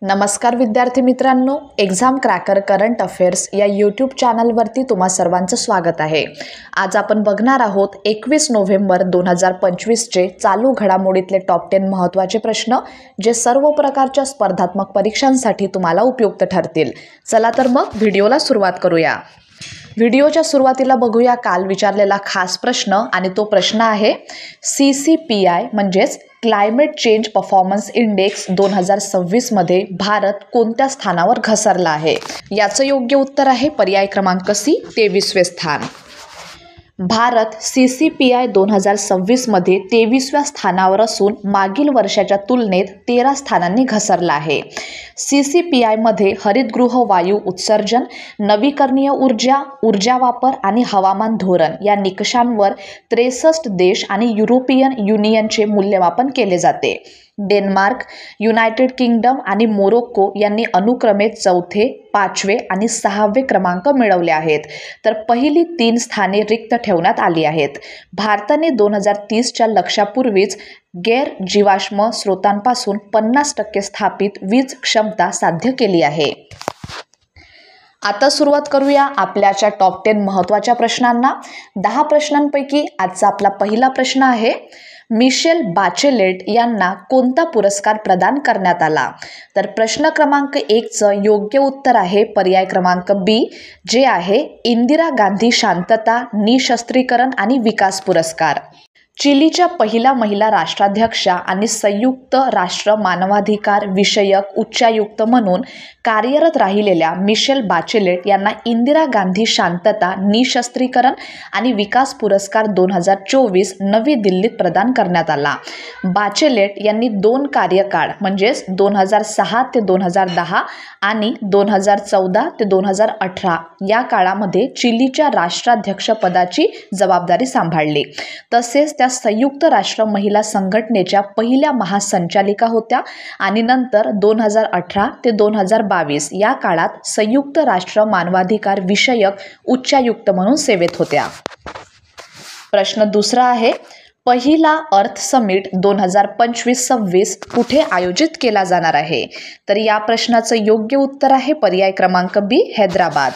नमस्कार विद्यार्थी मित्रांनो, एक्झाम क्रॅकर करंट अफेअर्स या यूट्यूब चॅनलवरती तुम्हा सर्वांचं स्वागत आहे। आज आपण बघणार आहोत 21 नोव्हेंबर 2025चे चालू घडामोडीतले टॉप 10 महत्त्वाचे प्रश्न जे सर्व प्रकारच्या स्पर्धात्मक परीक्षांसाठी तुम्हाला उपयुक्त ठरतील। चला तर मग व्हिडिओला सुरुवात करूया। व्हिडिओच्या सुरुवातीला बघूया काल विचारलेला खास प्रश्न आणि तो प्रश्न आहे CCPI म्हणजेच क्लायमेट चेंज परफॉर्मन्स इंडेक्स 2026 मध्ये भारत कोणत्या स्थानावर घसरला आहे। याचं योग्य उत्तर आहे पर्याय क्रमांक सी 23वें स्थान। भारत CCPI 2026 मध्ये 23व्या स्थानावर असून मागील वर्षाच्या तुलनेत 13 स्थानांनी घसरला आहे। CCPI मध्ये हरितगृह वायू उत्सर्जन, नवीकरणीय ऊर्जा, ऊर्जा वापर आणि हवामान धोरण या निकषांवर 63 देश आणि युरोपियन युनियनचे मूल्यमापन केले जाते। डेन्मार्क, युनायटेड किंगडम आणि मोरोक्को यांनी अनुक्रमे 4थे, 5वे आणि 6वे क्रमांक मिळवले आहेत, तर पहिली 3 स्थाने रिक्त ठेवण्यात आली आहेत। भारताने 2030च्या लक्ष्यापूर्वीच गैर जीवाश्म स्रोतांपासून 50% स्थापित वीज क्षमता साध्य केली आहे। आता सुरुवात करूया आपल्याच्या टॉप 10 महत्त्वाच्या प्रश्नांना। 10 प्रश्नांपैकी आजचा आपला पहिला प्रश्न आहे मिशेल बाचेलेट यांना कोणता पुरस्कार प्रदान करण्यात आला। तर प्रश्न क्रमांक 1चं योग्य उत्तर आहे पर्याय क्रमांक बी जे आहे इंदिरा गांधी शांतता, निशस्त्रीकरण आणि विकास पुरस्कार। चिलीच्या पहिल्या महिला राष्ट्राध्यक्षा आणि संयुक्त राष्ट्र मानवाधिकार विषयक उच्चायुक्त म्हणून कार्यरत राहिलेल्या मिशेल बाचेलेट यांना इंदिरा गांधी शांतता, निशस्त्रीकरण आणि विकास पुरस्कार 2024 नवी दिल्लीत प्रदान करण्यात आला। बाचेलेट यांनी 2 कार्यकाळ म्हणजेच 2006 ते 2010 आणि 2014 ते 2018 या काळामध्ये चिलीच्या राष्ट्राध्यक्षपदाची जबाबदारी सांभाळली। तसेच त्या संयुक्त राष्ट्र महिला संघटनेच्या पहिल्या महासंचालिका होत्या आणि नंतर 2018 ते 2022 या काळात संयुक्त राष्ट्र मानवाधिकार विषयक उच्चायुक्त म्हणून सेवेत होत्या। प्रश्न दुसरा आहे पहिला अर्थ समिट 2025-26 कुठे आयोजित केला जाणार आहे। तर या प्रश्नाचं योग्य उत्तर आहे पर्याय क्रमांक बी हैदराबाद।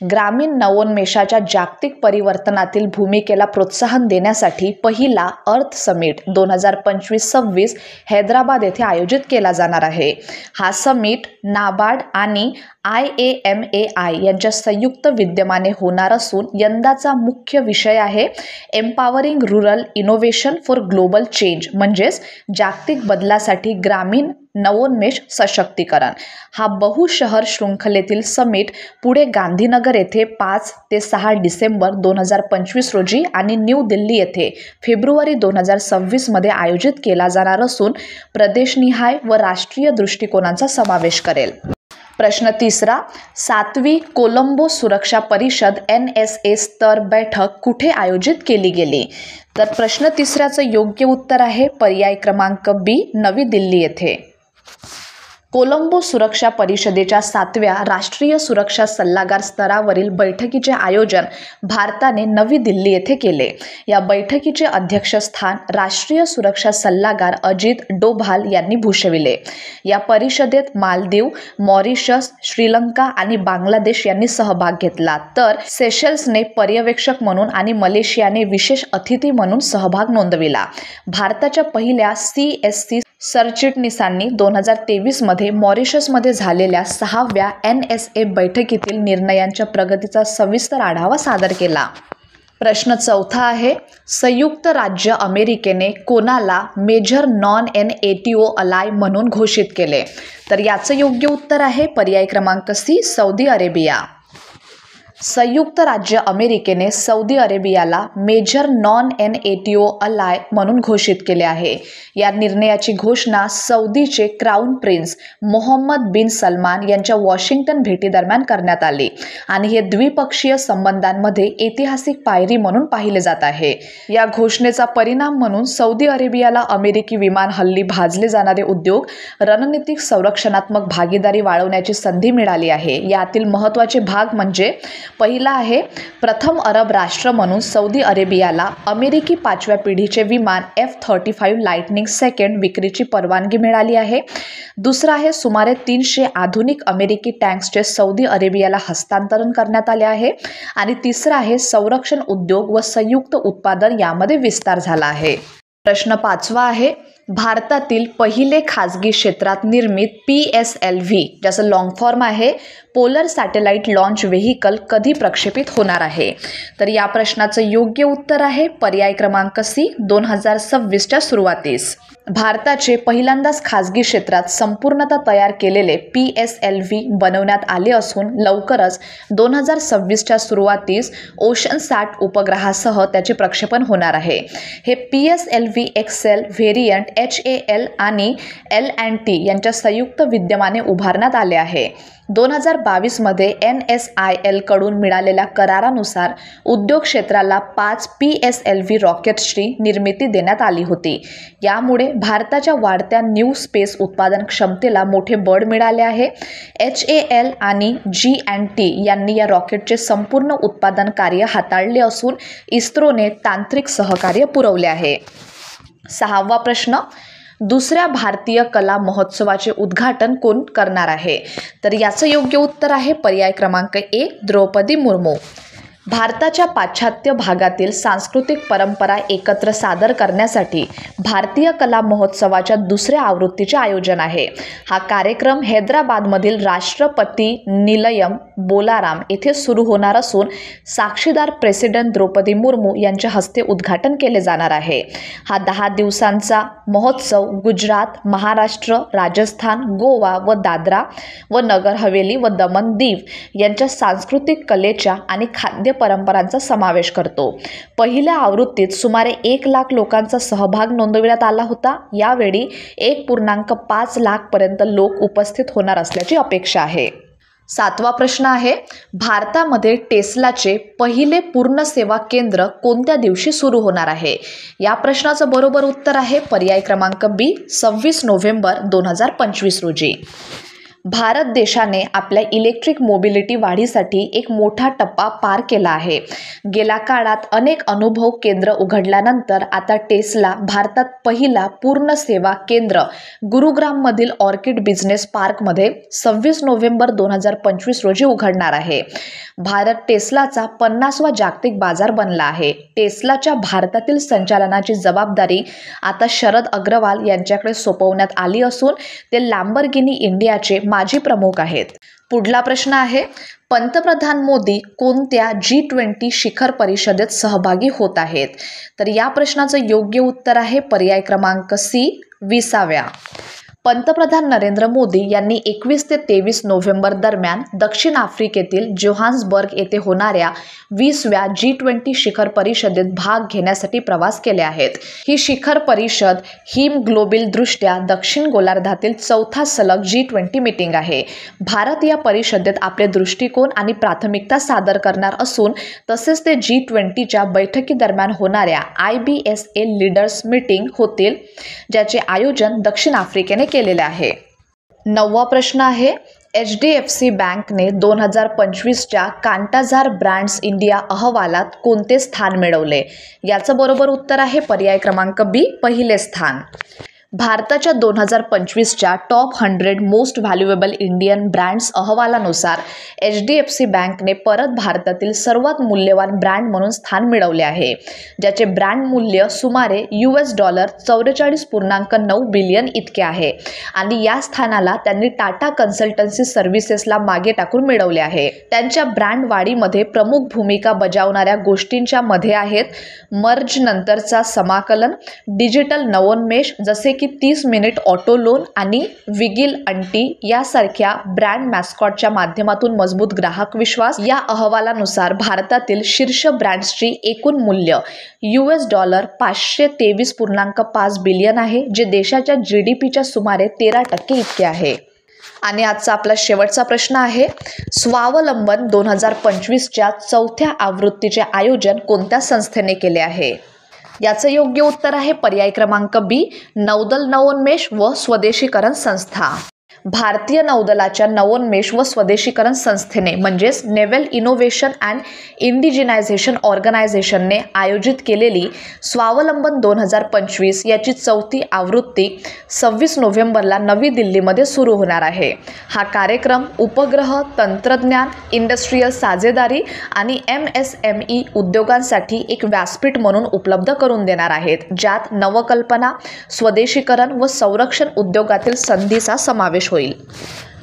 ग्रामीण नवोन्मेषाच्या जागतिक परिवर्तनातील भूमिकेला प्रोत्साहन देण्यासाठी पहिला अर्थ समिट 2025-26 हैदराबाद येथे आयोजित केला जाणार आहे। हा समिट नाबार्ड आणि IAMAI यांच्या संयुक्त विद्यमाने होणार असून यंदाचा मुख्य विषय आहे empowering rural innovation for global change म्हणजेच जागतिक बदलासाठी ग्रामीण नवोन्मेष सशक्तीकरण। हा बहुशहर शृंखलेतील समिट पुढे गांधीनगर येथे 5 ते 6 डिसेंबर 2025 रोजी आणि न्यू दिल्ली येथे फेब्रुवारी 2026 मध्ये आयोजित केला जाणार असून प्रदेशनिहाय व राष्ट्रीय दृष्टिकोनांचा समावेश करेल। प्रश्न तिसरा 7वी कोलंबो सुरक्षा परिषद NSA स्तर बैठक कुठे आयोजित केली गेली। तर प्रश्न तिसऱ्याचं योग्य उत्तर आहे पर्याय क्रमांक बी नवी दिल्ली येथे। कोलंबो सुरक्षा परिषदेच्या 7व्या राष्ट्रीय सुरक्षा सल्लागार स्तरावरील बैठकीचे आयोजन भारताने नवी दिल्ली येथे केले। या बैठकीचे अध्यक्षस्थान राष्ट्रीय सुरक्षा सल्लागार अजित डोभाल यांनी भूषविले। या परिषदेत मालदीव, मॉरिशस, श्रीलंका आणि बांगलादेश यांनी सहभाग घेतला, तर सेशल्सने पर्यवेक्षक म्हणून आणि मलेशियाने विशेष अतिथी म्हणून सहभाग नोंदविला। भारताच्या पहिल्या CSC सरचिटणीसांनी 2023 मध्ये मॉरिशसमध्ये झालेल्या 6व्या NSA बैठकीतील निर्णयांच्या प्रगतीचा सविस्तर आढावा सादर केला। प्रश्न चौथा आहे संयुक्त राज्य अमेरिकेने कोणाला मेजर नॉन NATO अलाय म्हणून घोषित केले। तर याचं योग्य उत्तर आहे पर्याय क्रमांक सी सौदी अरेबिया। संयुक्त राज्य अमेरिकेने सौदी अरेबियाला मेजर नॉन NATO अलाय म्हणून घोषित केले आहे। या निर्णयाची घोषणा सौदीचे क्राऊन प्रिन्स मोहम्मद बिन सलमान यांच्या वॉशिंग्टन भेटीदरम्यान करण्यात आली आणि हे द्विपक्षीय संबंधांमध्ये ऐतिहासिक पायरी म्हणून पाहिले जात आहे। या घोषणेचा परिणाम म्हणून सौदी अरेबियाला अमेरिकी विमान हल्ली भाजले जाणारे उद्योग, रणनीतिक संरक्षणात्मक भागीदारी वाढवण्याची संधी मिळाली आहे। यातील महत्त्वाचे भाग म्हणजे पहिला आहे, प्रथम अरब राष्ट्र म्हणून सौदी अरेबियाला अमेरिकी 5व्या पिढीचे विमान F-35 लाइटनिंग सेकंड विक्रीची परवानगी मिळाली आहे. दुसरा आहे, सुमारे 300 आधुनिक अमेरिकी टँक्सचे सौदी अरेबियाला हस्तांतरण करण्यात आले आहे. आणि तिसरा आहे, संरक्षण उद्योग व संयुक्त उत्पादन यामध्ये विस्तार झाला आहे. प्रश्न 5वा आहे, भारतातील पहिले खाजगी क्षेत्रात निर्मित PSLV ज्याचं लॉंग फॉर्म आहे पोलर सॅटेलाइट लॉन्च व्हेकल कधी प्रक्षेपित होणार आहे? तर या प्रश्नाचं योग्य उत्तर आहे पर्याय क्रमांक C, 2026च्या सुरुवातीस. भारताचे पहिल्यांदाच खाजगी क्षेत्रात संपूर्णतः तयार केलेले PSLV बनवण्यात आले असून लवकरच 2026च्या सुरुवातीस ओशनसॅट उपग्रहासह त्याचे प्रक्षेपण होणार आहे. हे PSLV XL व्हेरियंट HAL आणि L&T यांच्या संयुक्त विद्यमाने उभारण्यात आले आहे. 2022 मध्ये NSIL कडून मिळालेल्या करारानुसार उद्योग क्षेत्राला 5 PSLV रॉकेट्सची निर्मिती देण्यात आली होती. यामुळे भारताच्या वाढत्या न्यू स्पेस उत्पादन क्षमतेला मोठे बळ मिळाले आहे. HAL आणि G&T यांनी या रॉकेटचे संपूर्ण उत्पादन कार्य हाताळले असून इस्रोने तांत्रिक सहकार्य पुरवले आहे. 6वा प्रश्न, दुसऱ्या भारतीय कला महोत्सवाचे उद्घाटन कोण करणार आहे? तर याचं योग्य उत्तर आहे पर्याय क्रमांक A, द्रौपदी मुर्मू. भारताच्या पाश्चात्य भागातील सांस्कृतिक परंपरा एकत्र सादर करण्यासाठी भारतीय कला महोत्सवाच्या दुसऱ्या आवृत्तीचे आयोजन आहे. हा कार्यक्रम हैदराबादमधील राष्ट्रपती निलयम बोलाराम येथे सुरू होणार असून साक्षीदार प्रेसिडेंट द्रौपदी मुर्मू यांच्या हस्ते उद्घाटन केले जाणार आहे. हा 10 दिवसांचा महोत्सव गुजरात, महाराष्ट्र, राजस्थान, गोवा व दादरा व नगर हवेली व दमन दीव यांच्या सांस्कृतिक कलेच्या आणि खाद्य परंपरांचा समावेश करतो. पहिल्या आवृत्तीत सुमारे 1 लाख लोकांचा सहभाग नोंदविण्यात आला होता. यावेळी 1.5 लाख पर्यंत लोक उपस्थित होणार असल्याची अपेक्षा आहे. 7वा प्रश्न आहे, भारतामध्ये टेस्लाचे पहिले पूर्ण सेवा केंद्र कोणत्या दिवशी सुरू होणार आहे? या प्रश्नाचं बरोबर उत्तर आहे पर्याय क्रमांक B, 26 नोव्हेंबर 2025 रोजी. भारत देशाने आपल्या इलेक्ट्रिक मोबिलिटी वाढीसाठी एक मोठा टप्पा पार केला आहे. गेल्या काळात अनेक अनुभव केंद्र उघडल्यानंतर आता टेस्ला भारतात पहिला पूर्ण सेवा केंद्र गुरुग्राममधील ऑर्किड बिझनेस पार्कमध्ये 26 नोव्हेंबर 2025 रोजी उघडणार आहे. भारत टेस्लाचा 50वा जागतिक बाजार बनला आहे. टेस्लाच्या भारतातील संचालनाची जबाबदारी आता शरद अग्रवाल यांच्याकडे सोपवण्यात आली असून ते लॅम्बोर्गिनी इंडियाचे माजी प्रमुख आहेत. पुढला प्रश्न आहे, पंतप्रधान मोदी कोणत्या G20 शिखर परिषदेत सहभागी होत आहेत? तर या प्रश्नाचं योग्य उत्तर आहे पर्याय क्रमांक C, 20व्या. पंतप्रधान नरेंद्र मोदी यांनी 21 ते 23 नोव्हेंबर दरम्यान दक्षिण आफ्रिकेतील जोहान्सबर्ग येथे होणाऱ्या 20व्या G20 शिखर परिषदेत भाग घेण्यासाठी प्रवास केले आहेत. ही शिखर परिषद हिमग्लोबिल दृष्ट्या दक्षिण गोलार्धातील चौथा सलग G20 मीटिंग आहे. भारत या परिषदेत आपले दृष्टिकोन आणि प्राथमिकता सादर करणार असून तसेच ते G20च्या बैठकीदरम्यान होणाऱ्या IBSA लीडर्स मीटिंग होतील, ज्याचे आयोजन दक्षिण आफ्रिकेने केलेले आहे. 9वा प्रश्न आहे, HDFC बँकने 2025च्या कांटाझार ब्रँड्स इंडिया अहवालात कोणते स्थान मिळवले? याचं बरोबर उत्तर आहे पर्याय क्रमांक B, पहिले स्थान. भारताच्या 2025च्या top 100 most valuable Indian brands अहवालानुसार HDFC बँकने परत भारतातील सर्वात मूल्यवान ब्रँड म्हणून स्थान मिळवले आहे, ज्याचे ब्रँड मूल्य सुमारे $44.9 बिलियन इतके आहे आणि या स्थानाला त्यांनी टाटा कन्सल्टन्सी सर्व्हिसेसला मागे टाकून मिळवले आहे. त्यांच्या ब्रँड वाढीमध्ये प्रमुख भूमिका बजावणाऱ्या गोष्टींच्या मध्ये आहेत मर्ज नंतरचा समाकलन, डिजिटल नवोन्मेष जसे की 30 मिनिट ऑटो लोन आणि विगिल अंटी यासारख्या ब्रँड मॅस्कॉटच्या माध्यमातून मजबूत ग्राहक विश्वास. या अहवालानुसार भारतातील शीर्ष ब्रँड्सची एकूण मूल्य $523.5 बिलियन आहे, जे देशाच्या GDPच्या सुमारे 13% इतके आहे. आणि आजचा आपला शेवटचा प्रश्न आहे, स्वावलंबन 2025च्या चौथ्या आवृत्तीचे आयोजन कोणत्या संस्थेने केले आहे? याचं योग्य उत्तर आहे पर्याय क्रमांक B, नौदल नवोन्मेष व स्वदेशीकरण संस्था. भारतीय नौदलाच्या नवोन्मेष व स्वदेशीकरण संस्थेने म्हणजेच नेव्हल इनोव्हेशन अँड इंडिजिनायझेशन ऑर्गनायझेशनने आयोजित केलेली स्वावलंबन 2025 याची 4थी आवृत्ती 26 नोव्हेंबरला नवी दिल्लीमध्ये सुरू होणार आहे. हा कार्यक्रम उपग्रह, तंत्रज्ञान, इंडस्ट्रियल साझेदारी आणि MSME उद्योगांसाठी एक व्यासपीठ म्हणून उपलब्ध करून देणार आहेत, ज्यात नवकल्पना, स्वदेशीकरण व संरक्षण उद्योगातील संधीचा समावेश होईल.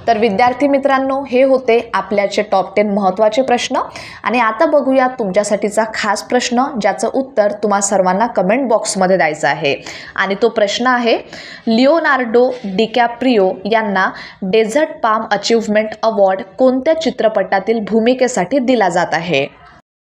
तर विद्यार्थी मित्रांनो, हे होते आपल्याचे टॉप 10 महत्त्वाचे प्रश्न. आणि आता बघूया तुमच्यासाठीचा खास प्रश्न, ज्याचं उत्तर तुम्हा सर्वांना कमेंट बॉक्समध्ये द्यायचं आहे. आणि तो प्रश्न आहे, लिओनार्डो डिकॅप्रियो यांना डेझर्ट पाम अचीव्हमेंट अवॉर्ड कोणत्या चित्रपटातील भूमिकेसाठी दिला जात आहे?